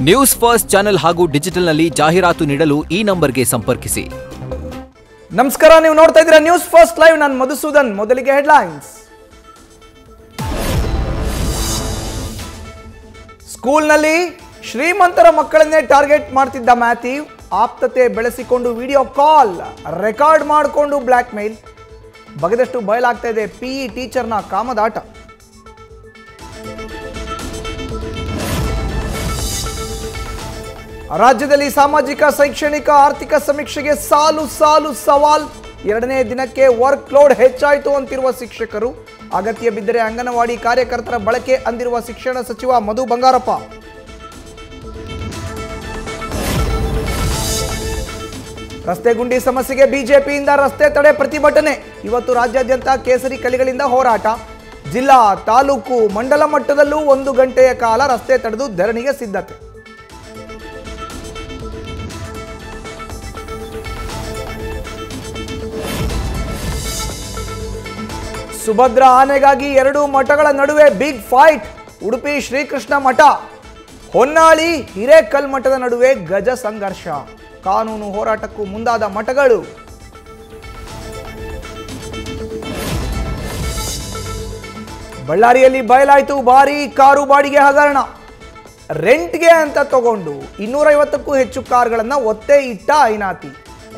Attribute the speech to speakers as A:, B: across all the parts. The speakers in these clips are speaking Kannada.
A: ನ್ಯೂಸ್ ಫಸ್ಟ್ ಚಾನೆಲ್ ಹಾಗೂ ಡಿಜಿಟಲ್ನಲ್ಲಿ ಜಾಹೀರಾತು ನೀಡಲು ಈ ನಂಬರ್ಗೆ ಸಂಪರ್ಕಿಸಿ.
B: ನಮಸ್ಕಾರ, ನೀವು ನೋಡ್ತಾ ಇದ್ದೀರಾ ನ್ಯೂಸ್ ಫಸ್ಟ್ ಲೈವ್. ನಾನು ಮಧುಸೂದನ್. ಮೊದಲಿಗೆ ಹೆಡ್ಲೈನ್ಸ್. ಸ್ಕೂಲ್ನಲ್ಲಿ ಶ್ರೀಮಂತರ ಮಕ್ಕಳನ್ನೇ ಟಾರ್ಗೆಟ್ ಮಾಡ್ತಿದ್ದ ಮ್ಯಾಥ್ಯೂ, ಆಪ್ತತೆ ಬೆಳೆಸಿಕೊಂಡು ವಿಡಿಯೋ ಕಾಲ್ ರೆಕಾರ್ಡ್ ಮಾಡಿಕೊಂಡು ಬ್ಲ್ಯಾಕ್ ಮೇಲ್. ಬಗದಷ್ಟು ಬಯಲಾಗ್ತಾ ಇದೆ ಪಿಇ ಟೀಚರ್ನ ಕಾಮದಾಟ. ರಾಜ್ಯದಲ್ಲಿ ಸಾಮಾಜಿಕ, ಶೈಕ್ಷಣಿಕ, ಆರ್ಥಿಕ ಸಮೀಕ್ಷೆಗೆ ಸಾಲು ಸವಾಲ್. ಎರಡನೇ ದಿನಕ್ಕೆ ವರ್ಕ್ ಲೋಡ್ ಹೆಚ್ಚಾಯಿತು ಅಂತಿರುವ ಶಿಕ್ಷಕರು. ಅಗತ್ಯ ಬಿದ್ದರೆ ಅಂಗನವಾಡಿ ಕಾರ್ಯಕರ್ತರ ಬಳಕೆ ಅಂದಿರುವ ಶಿಕ್ಷಣ ಸಚಿವ ಮಧು ಬಂಗಾರಪ್ಪ. ರಸ್ತೆ ಗುಂಡಿ ಸಮಸ್ಯೆಗೆ ಬಿಜೆಪಿಯಿಂದ ರಸ್ತೆ ತಡೆ ಪ್ರತಿಭಟನೆ. ಇವತ್ತು ರಾಜ್ಯಾದ್ಯಂತ ಕೇಸರಿ ಕಲಿಗಳಿಂದ ಹೋರಾಟ. ಜಿಲ್ಲಾ, ತಾಲೂಕು, ಮಂಡಲ ಮಟ್ಟದಲ್ಲೂ 1 ಗಂಟೆಯ ಕಾಲ ರಸ್ತೆ ತಡೆದು ಧರಣಿಗೆ ಸಿದ್ಧತೆ. ಸುಭದ್ರ ಆನೆಗಾಗಿ 2 ಮಠಗಳ ನಡುವೆ ಬಿಗ್ ಫೈಟ್. ಉಡುಪಿ ಶ್ರೀಕೃಷ್ಣ ಮಠ, ಹೊನ್ನಾಳಿ ಹಿರೇಕಲ್ಮಠದ ನಡುವೆ ಗಜ ಸಂಘರ್ಷ. ಕಾನೂನು ಹೋರಾಟಕ್ಕೂ ಮುಂದಾದ ಮಠಗಳು. ಬಳ್ಳಾರಿಯಲ್ಲಿ ಬಯಲಾಯಿತು ಭಾರೀ ಕಾರು ಬಾಡಿಗೆ ಹಗರಣ. ರೆಂಟ್ಗೆ ಅಂತ ತಗೊಂಡು 250ಕ್ಕೂ ಹೆಚ್ಚು ಕಾರ್ಗಳನ್ನು ಒತ್ತೆ ಇಟ್ಟ ಐನಾತಿ.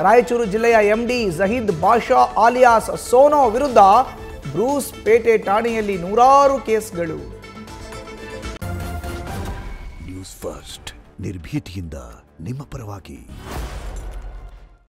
B: ರಾಯಚೂರು ಜಿಲ್ಲೆಯ ಎಂಡಿ ಜಹೀದ್ ಬಾಷಾ ಆಲಿಯಾಸ್ ಸೋನೋ ವಿರುದ್ಧ ಬ್ರೂಸ್ ಪೇಟೆ ಠಾಣೆಯಲ್ಲಿ 100 ಕೇಸ್ಗಳು.
C: ನ್ಯೂಸ್ ಫಸ್ಟ್, ನಿರ್ಭೀತಿಯಿಂದ ನಿಮ್ಮ ಪರವಾಗಿ.